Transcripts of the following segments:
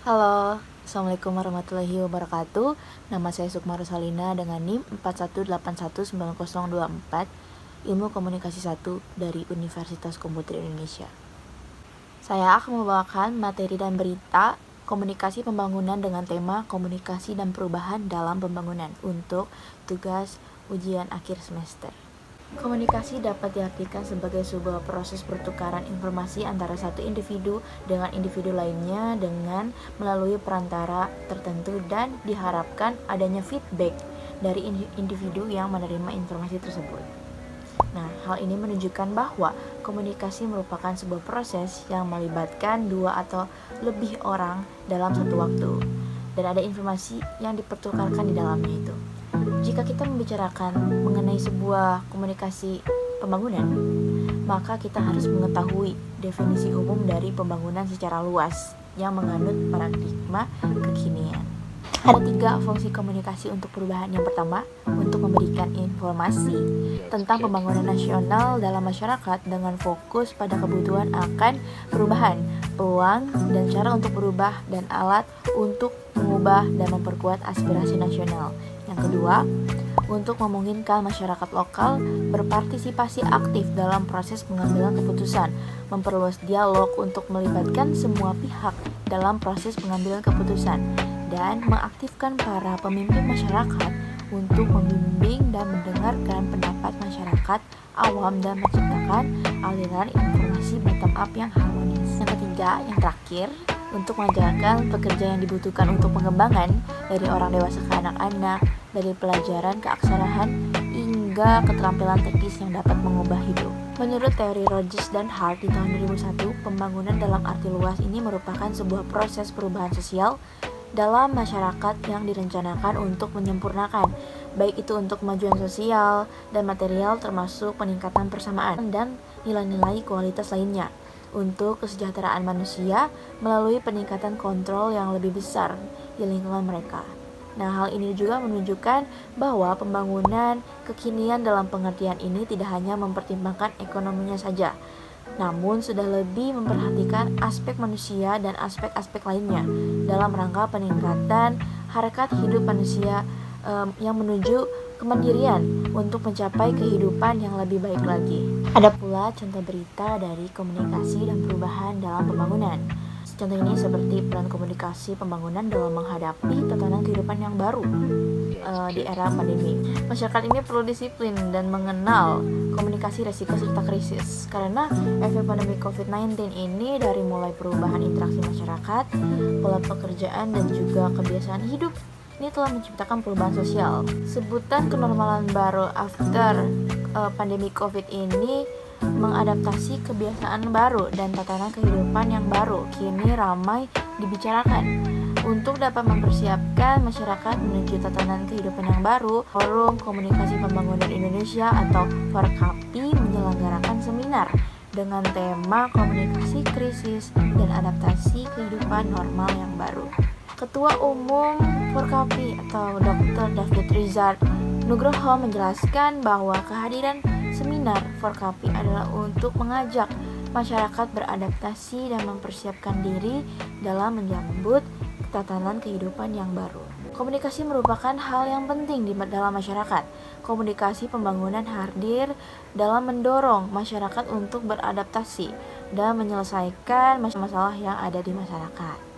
Halo, Assalamualaikum warahmatullahi wabarakatuh. Nama saya Sukma Rosalina dengan NIM 41819024, Ilmu Komunikasi 1 dari Universitas Komputer Indonesia. Saya akan membawakan materi dan berita komunikasi pembangunan dengan tema komunikasi dan perubahan dalam pembangunan untuk tugas ujian akhir semester. Komunikasi dapat diartikan sebagai sebuah proses pertukaran informasi antara satu individu dengan individu lainnya dengan melalui perantara tertentu dan diharapkan adanya feedback dari individu yang menerima informasi tersebut. Nah, hal ini menunjukkan bahwa komunikasi merupakan sebuah proses yang melibatkan dua atau lebih orang dalam satu waktu dan ada informasi yang dipertukarkan di dalamnya itu. Jika kita membicarakan mengenai sebuah komunikasi pembangunan, maka kita harus mengetahui definisi umum dari pembangunan secara luas yang menganut paradigma kekinian. Ada 3 fungsi komunikasi untuk perubahan. Yang pertama, untuk memberikan informasi tentang pembangunan nasional dalam masyarakat dengan fokus pada kebutuhan akan perubahan, peluang dan cara untuk berubah dan alat untuk mengubah dan memperkuat aspirasi nasional. Yang kedua, untuk memungkinkan masyarakat lokal berpartisipasi aktif dalam proses pengambilan keputusan, memperluas dialog untuk melibatkan semua pihak dalam proses pengambilan keputusan, dan mengaktifkan para pemimpin masyarakat untuk membimbing dan mendengarkan pendapat masyarakat awam dan menciptakan aliran informasi bottom up yang harmonis. Yang ketiga, yang terakhir, untuk mengajarkan pekerja yang dibutuhkan untuk pengembangan dari orang dewasa ke anak-anak, dari pelajaran ke aksaraan hingga keterampilan teknis yang dapat mengubah hidup. Menurut teori Rogers dan Hart di tahun 2001, pembangunan dalam arti luas ini merupakan sebuah proses perubahan sosial dalam masyarakat yang direncanakan untuk menyempurnakan, baik itu untuk kemajuan sosial dan material termasuk peningkatan persamaan dan nilai-nilai kualitas lainnya untuk kesejahteraan manusia melalui peningkatan kontrol yang lebih besar di lingkungan mereka. Nah, hal ini juga menunjukkan bahwa pembangunan kekinian dalam pengertian ini tidak hanya mempertimbangkan ekonominya saja, namun sudah lebih memperhatikan aspek manusia dan aspek-aspek lainnya dalam rangka peningkatan hakikat hidup manusia yang menuju kemandirian untuk mencapai kehidupan yang lebih baik lagi. Ada pula contoh berita dari komunikasi dan perubahan dalam pembangunan. Contoh ini seperti peran komunikasi pembangunan dalam menghadapi tatanan kehidupan yang baru di era pandemi. Masyarakat ini perlu disiplin dan mengenal komunikasi resiko serta krisis karena efek pandemi COVID-19 ini dari mulai perubahan interaksi masyarakat, pola pekerjaan dan juga kebiasaan hidup ini telah menciptakan perubahan sosial. Sebutan kenormalan baru after pandemi COVID ini mengadaptasi kebiasaan baru dan tatanan kehidupan yang baru kini ramai dibicarakan. Untuk dapat mempersiapkan masyarakat menuju tatanan kehidupan yang baru, Forum Komunikasi Pembangunan Indonesia atau Forkapi menyelenggarakan seminar dengan tema komunikasi krisis dan adaptasi kehidupan normal yang baru. Ketua Umum Forkapi atau Dr. David Rizard Nugroho menjelaskan bahwa kehadiran seminar Forkapi adalah untuk mengajak masyarakat beradaptasi dan mempersiapkan diri dalam menyambut tatanan kehidupan yang baru. Komunikasi merupakan hal yang penting dalam masyarakat. Komunikasi pembangunan hadir dalam mendorong masyarakat untuk beradaptasi dan menyelesaikan masalah yang ada di masyarakat.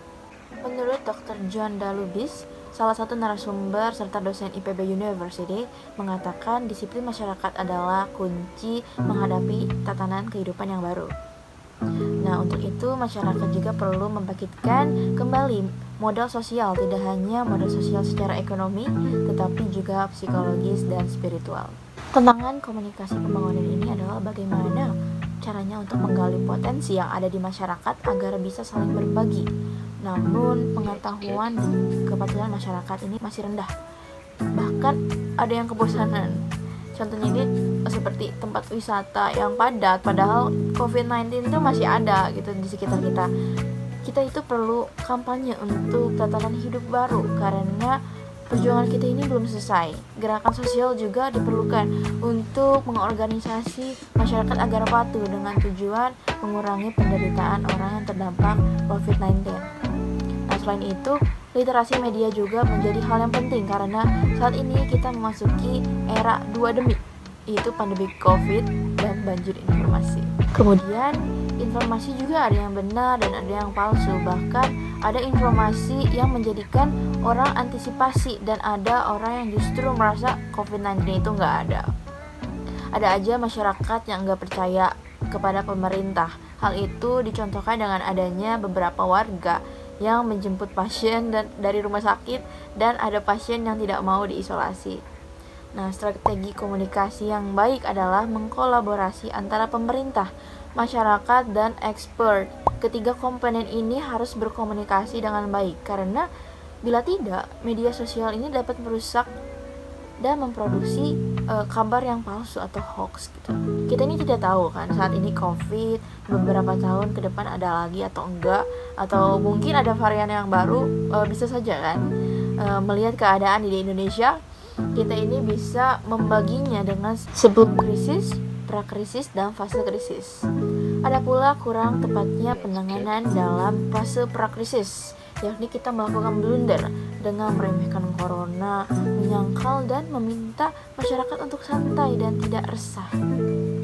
Menurut Dr. John Dalubis, salah satu narasumber serta dosen IPB University, mengatakan disiplin masyarakat adalah kunci menghadapi tatanan kehidupan yang baru. Nah, untuk itu masyarakat juga perlu membangkitkan kembali modal sosial, tidak hanya modal sosial secara ekonomi, tetapi juga psikologis dan spiritual. Tantangan komunikasi pembangunan ini adalah bagaimana caranya untuk menggali potensi yang ada di masyarakat agar bisa saling berbagi. Namun, pengetahuan dan kepatuhan masyarakat ini masih rendah. Bahkan ada yang kebosanan. Contohnya ini seperti tempat wisata yang padat, padahal COVID-19 itu masih ada gitu di sekitar kita. Kita itu perlu kampanye untuk tatanan hidup baru karena perjuangan kita ini belum selesai. Gerakan sosial juga diperlukan untuk mengorganisasi masyarakat agar patuh dengan tujuan mengurangi penderitaan orang yang terdampak COVID-19. Nah, Selain itu, literasi media juga menjadi hal yang penting karena saat ini kita memasuki era 2 yaitu pandemi COVID dan banjir informasi. Kemudian, informasi juga ada yang benar dan ada yang palsu. Bahkan ada informasi yang menjadikan orang antisipasi dan ada orang yang justru merasa COVID-19 itu nggak ada. Ada aja masyarakat yang nggak percaya kepada pemerintah. Hal itu dicontohkan dengan adanya beberapa warga yang menjemput pasien dari rumah sakit dan ada pasien yang tidak mau diisolasi. Nah, strategi komunikasi yang baik adalah mengkolaborasi antara pemerintah, masyarakat, dan expert. Ketiga komponen ini harus berkomunikasi dengan baik karena bila tidak, media sosial ini dapat merusak dan memproduksi kabar yang palsu atau hoax gitu. Kita ini tidak tahu kan saat ini COVID beberapa tahun ke depan ada lagi atau enggak, atau mungkin ada varian yang baru, bisa saja kan. Melihat keadaan di Indonesia, kita ini bisa membaginya dengan sebelum krisis, prakrisis, dan fase krisis. Ada pula kurang tepatnya penanganan dalam fase prakrisis, yakni kita melakukan blunder dengan meremehkan corona, menyangkal dan meminta masyarakat untuk santai dan tidak resah.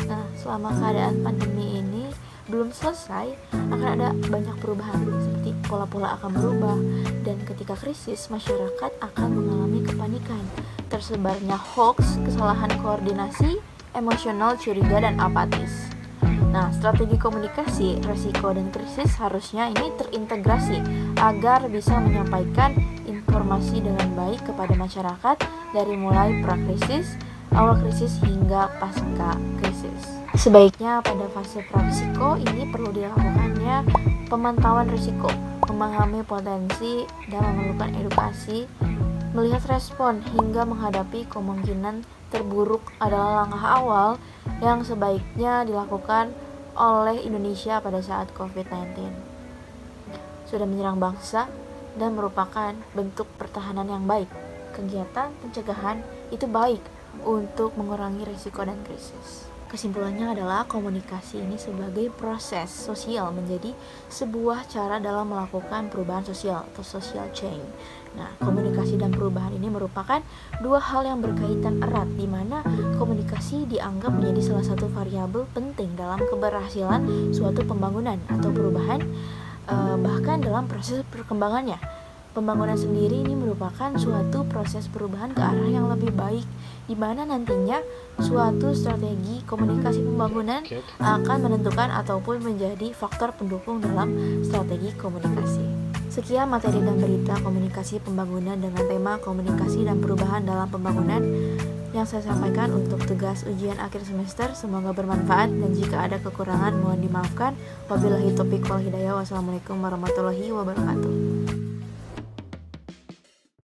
Nah, selama keadaan pandemi ini belum selesai, akan ada banyak perubahan seperti pola-pola akan berubah, dan ketika krisis masyarakat akan mengalami kepanikan, tersebarnya hoax, kesalahan koordinasi, emosional, curiga, dan apatis. Nah, strategi komunikasi, resiko, dan krisis harusnya ini terintegrasi agar bisa menyampaikan informasi dengan baik kepada masyarakat dari mulai prakrisis, awal krisis hingga pasca krisis. Sebaiknya pada fase prarisiko ini perlu dilakukannya pemantauan risiko, memahami potensi dan memerlukan edukasi, melihat respon hingga menghadapi kemungkinan terburuk adalah langkah awal yang sebaiknya dilakukan oleh Indonesia pada saat COVID-19 sudah menyerang bangsa dan merupakan bentuk pertahanan yang baik. Kegiatan pencegahan itu baik untuk mengurangi risiko dan krisis. Kesimpulannya adalah komunikasi ini sebagai proses sosial menjadi sebuah cara dalam melakukan perubahan sosial atau social change. Nah, komunikasi dan perubahan ini merupakan dua hal yang berkaitan erat, di mana komunikasi dianggap menjadi salah satu variabel penting dalam keberhasilan suatu pembangunan atau perubahan, bahkan dalam proses perkembangannya. Pembangunan sendiri ini merupakan suatu proses perubahan ke arah yang lebih baik, di mana nantinya suatu strategi komunikasi pembangunan akan menentukan ataupun menjadi faktor pendukung dalam strategi komunikasi. Sekian materi dan berita komunikasi pembangunan dengan tema komunikasi dan perubahan dalam pembangunan yang saya sampaikan untuk tugas ujian akhir semester. Semoga bermanfaat dan jika ada kekurangan mohon dimaafkan. Wabillahi taufiq wal hidayah. Wassalamualaikum warahmatullahi wabarakatuh.